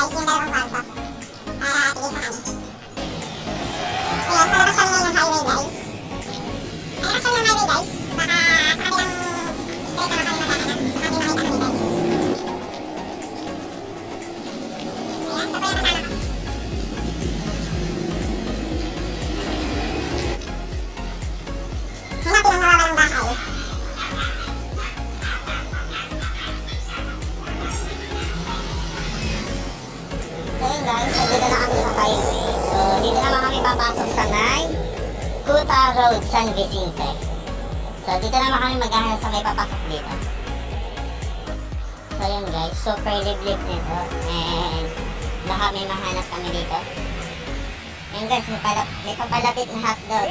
guys, yung dalawang kwarto. Para tigil sa kanya. Ayun, sa labas kami ngayon ng highway guys. Ay, labas kami ng highway guys. Baka sa kabilang street naman kami maghahanap. Baka may makita kami guys. Ayan, ito po yung kasama ko. Hanapin ang nawawalang bahay. So yun guys, so dito na kami sa highway. So dito naman kami papasok sa may Kuta Road, San Vicente. So dito naman kami maghahanap sa may papasok dito. So yun guys, super liblib nito. And baka may mahanap kami dito. Yun guys, may papalapit na hotdog.